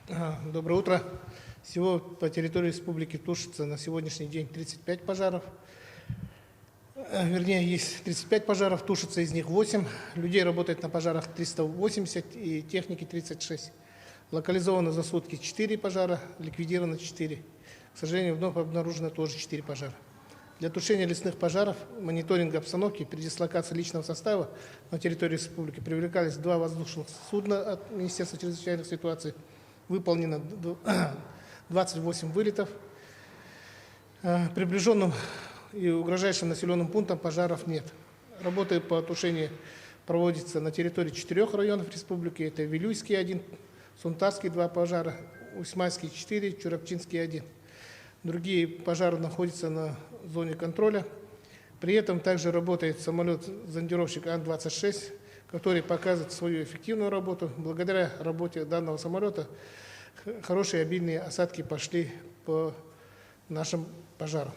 Доброе утро. Всего по территории республики тушится на сегодняшний день 35 пожаров. Вернее, есть 35 пожаров, тушится из них 8. Людей работает на пожарах 380 и техники 36. Локализовано за сутки 4 пожара, ликвидировано 4. К сожалению, вновь обнаружено тоже 4 пожара. Для тушения лесных пожаров, мониторинга обстановки, при дислокации личного состава на территории республики привлекались 2 воздушных судна от Министерства чрезвычайных ситуаций. Выполнено 28 вылетов. Приближенным и угрожающим населенным пунктам пожаров нет. Работы по тушению проводятся на территории 4 районов республики. Это Вилюйский 1, Сунтарский 2 пожара, Усьмайский 4, Чурапчинский 1. Другие пожары находятся на зоне контроля. При этом также работает самолет-зондировщик Ан-26, который показывает свою эффективную работу. Благодаря работе данного самолета хорошие обильные осадки пошли по нашим пожарам.